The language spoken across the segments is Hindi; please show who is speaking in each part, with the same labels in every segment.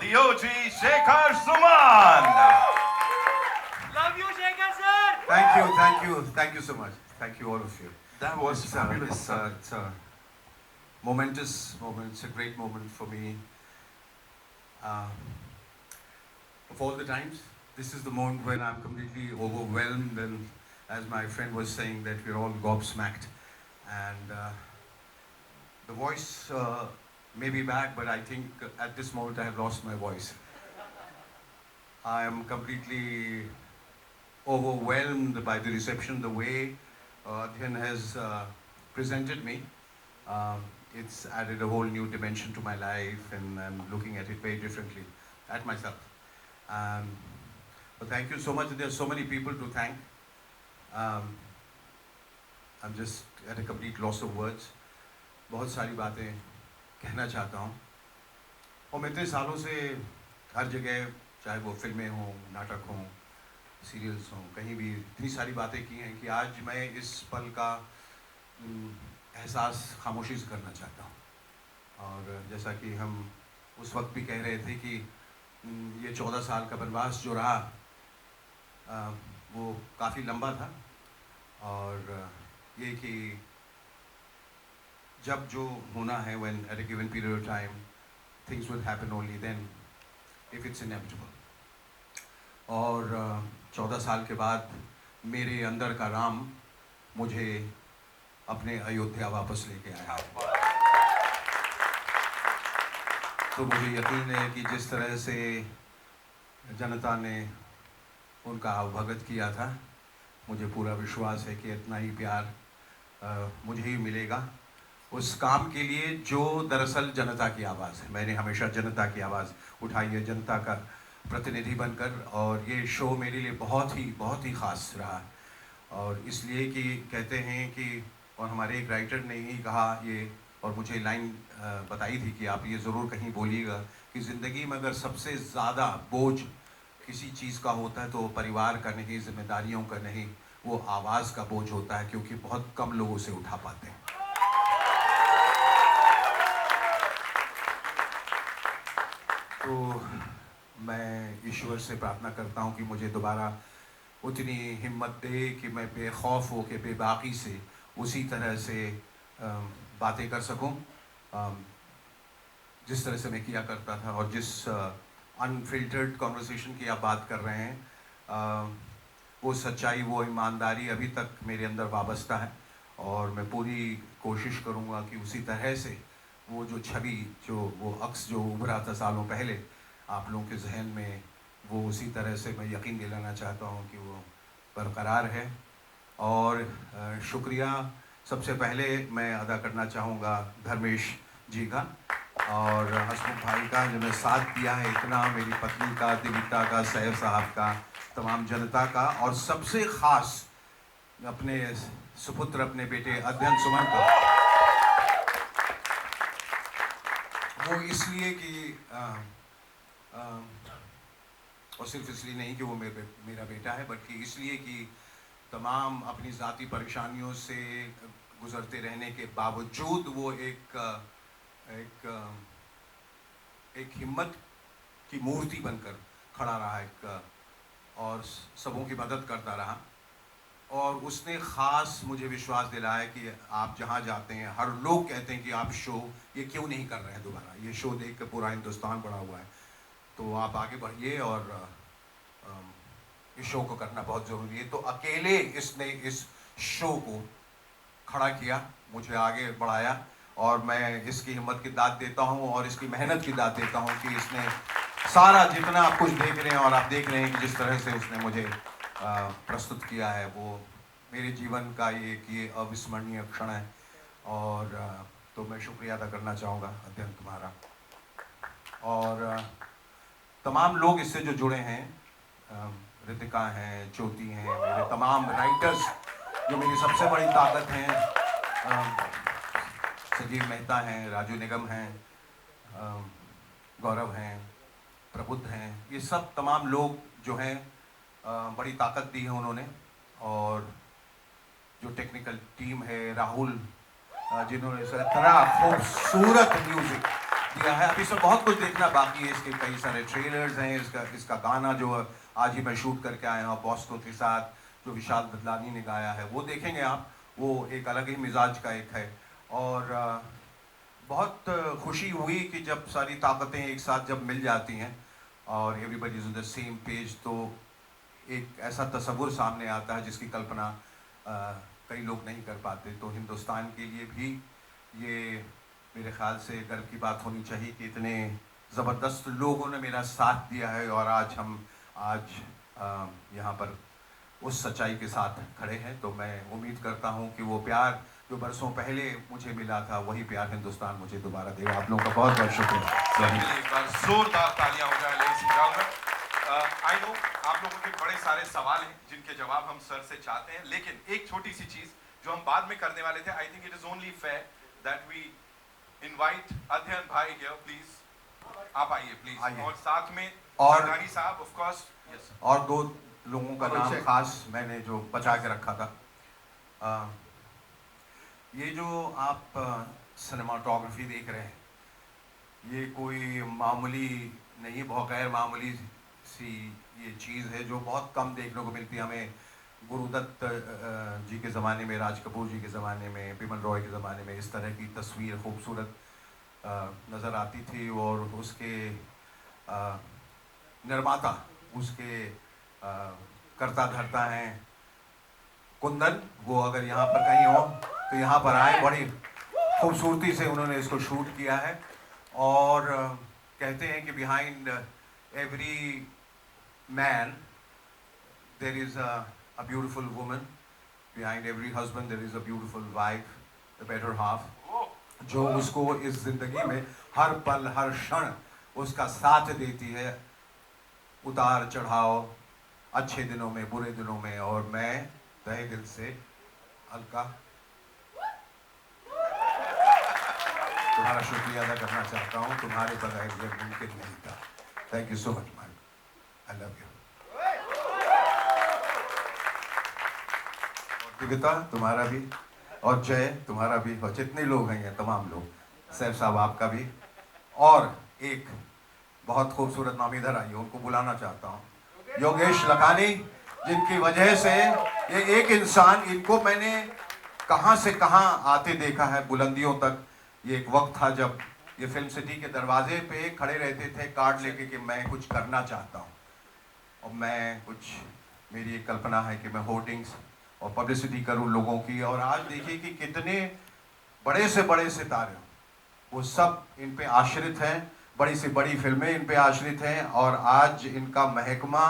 Speaker 1: The OG Shekhar Suman.
Speaker 2: Love you, Shekhar sir.
Speaker 3: Thank you so much. Thank you, all of you.
Speaker 1: That was fabulous,
Speaker 3: It's
Speaker 1: sir.
Speaker 3: it's a momentous moment. It's a great moment for me. Uh, of all the times, this is the moment when I'm completely overwhelmed, and as my friend was saying, that we're all gobsmacked, and the voice may be back, but I think at this moment I have lost my voice. I am completely overwhelmed by the reception, the way Adhyan has presented me. It's added a whole new dimension to my life, and I'm looking at it very differently, at myself. But thank you so much. There are so many people to thank. Um, I'm just at a complete loss of words. बहुत सारी बातें कहना चाहता हूँ, और मैं इतने सालों से हर जगह, चाहे वो फिल्में हों, नाटक हों, सीरियल्स हों, कहीं भी इतनी सारी बातें की हैं कि आज मैं इस पल का एहसास खामोशी से करना चाहता हूँ। और जैसा कि हम उस वक्त भी कह रहे थे कि ये 14 साल का वनवास जो रहा वो काफ़ी लंबा था, और ये कि जब जो होना है, when at a given period of time things will happen only then if it's inevitable. और 14 साल के बाद मेरे अंदर का राम मुझे अपने अयोध्या वापस लेके आया। तो मुझे यकीन है कि जिस तरह से जनता ने उनका अवभगत किया था, मुझे पूरा विश्वास है कि इतना ही प्यार मुझे ही मिलेगा उस काम के लिए जो दरअसल जनता की आवाज़ है। मैंने हमेशा जनता की आवाज़ उठाई है, जनता का प्रतिनिधि बनकर, और ये शो मेरे लिए बहुत ही ख़ास रहा। और इसलिए कि कहते हैं कि, और हमारे एक राइटर ने ही कहा ये, और मुझे लाइन बताई थी कि आप ये ज़रूर कहीं बोलिएगा कि ज़िंदगी में अगर सबसे ज़्यादा बोझ किसी चीज़ का होता है तो परिवार का नहीं, जिम्मेदारियों का नहीं, वो आवाज़ का बोझ होता है, क्योंकि बहुत कम लोग उसे उठा पाते हैं। तो मैं ईश्वर से प्रार्थना करता हूँ कि मुझे दोबारा उतनी हिम्मत दे कि मैं बेखौफ हो के बेबाकी से उसी तरह से बातें कर सकूं जिस तरह से मैं किया करता था, और जिस अनफिल्टर्ड कॉन्वर्सेशन की आप बात कर रहे हैं, वो सच्चाई, वो ईमानदारी अभी तक मेरे अंदर वाबस्ता है, और मैं पूरी कोशिश करूँगा कि उसी तरह से वो जो छवि, जो वो अक्स जो उभरा था सालों पहले आप लोगों के जहन में, वो उसी तरह से मैं यकीन दिलाना चाहता हूँ कि वो बरकरार है। और शुक्रिया सबसे पहले मैं अदा करना चाहूँगा धर्मेश जी का और हसमुख भाई का, जिन्होंने साथ दिया है इतना, मेरी पत्नी का, दिविता का, सैफ साहब का, तमाम जनता का, और सबसे ख़ास अपने सुपुत्र, अपने बेटे अध्ययन सुमन का। वो इसलिए कि और सिर्फ इसलिए नहीं कि वो मेरा बेटा है, बल्कि इसलिए कि तमाम अपनी ज़ाती परेशानियों से गुज़रते रहने के बावजूद वो एक हिम्मत की मूर्ति बनकर खड़ा रहा, और सबों की मदद करता रहा। और उसने ख़ास मुझे विश्वास दिलाया कि आप जहाँ जाते हैं हर लोग कहते हैं कि आप शो ये क्यों नहीं कर रहे हैं दोबारा, ये शो देख कर पूरा हिंदुस्तान बड़ा हुआ है, तो आप आगे बढ़िए, और इस शो को करना बहुत ज़रूरी है। तो अकेले इसने इस शो को खड़ा किया, मुझे आगे बढ़ाया, और मैं इसकी हिम्मत की दाद देता हूँ और इसकी मेहनत की दाद देता हूँ कि इसने सारा जितना आप कुछ देख रहे हैं, और आप देख रहे हैं कि जिस तरह से उसने मुझे प्रस्तुत किया है, वो मेरे जीवन का ये अविस्मरणीय क्षण है। और तो मैं शुक्रिया अदा करना चाहूँगा अध्ययन तुम्हारा, और तमाम लोग इससे जो जुड़े हैं, रितिका हैं, ज्योति हैं, मेरे तमाम राइटर्स जो मेरी सबसे बड़ी ताकत हैं, संजीव मेहता हैं, राजू निगम हैं, गौरव हैं, प्रबुद्ध हैं, ये सब तमाम लोग जो हैं बड़ी ताकत दी है उन्होंने। और जो टेक्निकल टीम है, राहुल, जिन्होंने इतना खूबसूरत म्यूज़िक दिया है। अभी सब बहुत कुछ देखना बाकी है, इसके कई सारे ट्रेलर्स हैं, इसका गाना जो आज ही मैं शूट करके आया हूँ बॉस्को के साथ, जो विशाल बदलानी ने गाया है, वो देखेंगे आप। वो एक अलग ही मिजाज का एक है। और बहुत खुशी हुई कि जब सारी ताकतें एक साथ जब मिल जाती हैं और everybody is on the same page, तो एक ऐसा तस्वुर सामने आता है जिसकी कल्पना कई लोग नहीं कर पाते। तो हिंदुस्तान के लिए भी ये मेरे ख्याल से गर्व की बात होनी चाहिए कि इतने ज़बरदस्त लोगों ने मेरा साथ दिया है और आज हम यहाँ पर उस सच्चाई के साथ खड़े हैं। तो मैं उम्मीद करता हूँ कि वो प्यार जो बरसों पहले मुझे मिला था, वही प्यार हिंदुस्तान मुझे दोबारा देगा। आप लोगों का बहुत बहुत शुक्रिया।
Speaker 1: एक बार जोरदार तालियां हो जाए ladies and gentleman. I know आप लोगों के बड़े सारे सवाल हैं जिनके जवाब हम सर से चाहते हैं, लेकिन एक छोटी सी चीज जो हम बाद में करने वाले थे, I think it is only fair that we invite Adhyayan भाई हियर, प्लीज आप आइए प्लीज।
Speaker 3: आइए।
Speaker 1: और साथ में
Speaker 3: और
Speaker 1: सरदारी साहब ऑफ कोर्स। यस
Speaker 3: और दो लोगों का नाम खास मैंने जो बचा के रखा था। ये जो आप सिनेमाटोग्राफी देख रहे हैं, ये कोई मामूली नहीं, बहुत गैर मामूली सी ये चीज़ है जो बहुत कम देखने को मिलती है हमें। गुरुदत्त जी के ज़माने में, राज कपूर जी के ज़माने में, बिमल रॉय के ज़माने में इस तरह की तस्वीर खूबसूरत नज़र आती थी। और उसके निर्माता, उसके करता धरता हैं कुंदन, वो अगर यहाँ पर कहीं हो तो यहाँ पर आए। बड़ी खूबसूरती से उन्होंने इसको शूट किया है। और कहते हैं कि behind every man there is a beautiful woman, behind every husband there is a beautiful wife, the better half, जो उसको इस ज़िंदगी में हर पल हर क्षण उसका साथ देती है, उतार चढ़ाव, अच्छे दिनों में, बुरे दिनों में। और मैं तहे दिल से अलका तुम्हारा शुक्रिया अदा करना चाहता हूँ। तुम्हारे बगैर ये मुमकिन नहीं था। Thank you so much ma'am, I love you. दिव्यता तुम्हारा भी, और जय तुम्हारा भी, और जितने लोग हैं तमाम लोग, सैफ साहब आपका भी। और एक बहुत खूबसूरत नाम इधर आई, उनको बुलाना चाहता हूँ, योगेश लखानी, जिनकी वजह से ये एक इंसान, इनको मैंने कहाँ से कहाँ आते देखा है बुलंदियों तक। ये एक वक्त था जब ये फिल्म सिटी के दरवाजे पे खड़े रहते थे कार्ड लेके कि मैं कुछ करना चाहता हूँ, और मैं कुछ, मेरी एक कल्पना है कि मैं होर्डिंग्स और पब्लिसिटी करूँ लोगों की। और आज देखिए कि कितने बड़े से बड़े सितारे, वो सब इन पे आश्रित हैं, बड़ी से बड़ी फिल्में इन पे आश्रित हैं। और आज इनका महकमा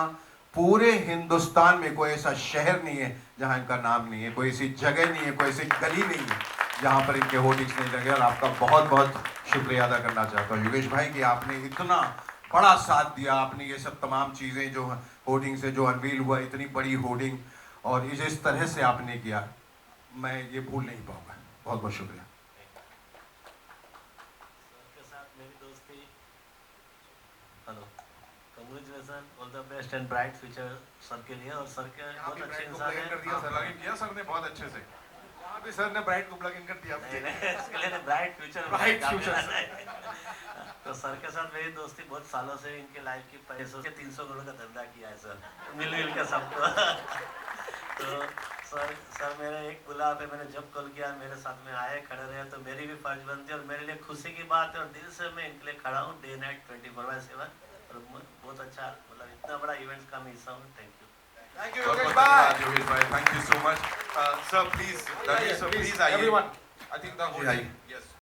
Speaker 3: पूरे हिंदुस्तान में, कोई ऐसा शहर नहीं है जहां इनका नाम नहीं है, कोई ऐसी जगह नहीं है, कोई ऐसी गली नहीं है जहां पर इनके होर्डिंग्स नहीं लगे। और आपका बहुत बहुत शुक्रिया अदा करना चाहता हूँ योगेश भाई कि आपने इतना बड़ा साथ दिया। आपने ये सब तमाम चीज़ें जो होर्डिंग से जो अनवील हुआ, इतनी बड़ी होर्डिंग, और जिस तरह से आपने किया, मैं ये भूल नहीं पाऊँगा। बहुत बहुत शुक्रिया।
Speaker 4: Congratulation, all the best and bright future sir के लिए। और सर के बहुत अच्छे इंसान हैं।
Speaker 1: प्लग इन किया सर ने बहुत अच्छे से। यहाँ भी सर ने ब्राइट को प्लग इन कर दिया।
Speaker 4: इसके लिए ब्राइट फ्यूचर,
Speaker 1: ब्राइट फ्यूचर।
Speaker 4: तो सर के साथ मेरी दोस्ती बहुत सालों से, इनके लाइफ की पैसों के 300 करोड़ का धंधा किया है सर, मिल मिल के सबको। तो सर मेरे एक बुला पे मैंने जब कॉल किया, मेरे साथ में आए, खड़े रहे, तो मेरी भी फर्ज बनती है और मेरे लिए खुशी की बात है। और दिल से मैं इनके लिए खड़ा हूँ, डे नाइट 24/7। और बहुत अच्छा, मतलब इतना बड़ा इवेंट्स का मैं हिस्सा हूँ। Thank you.
Speaker 1: Thank you, Yogesh bhai. Thank you so much. Sir, please, Rajesh, sir, please,
Speaker 5: everyone.
Speaker 1: I think the whole
Speaker 3: Yeah.
Speaker 1: team. Yes.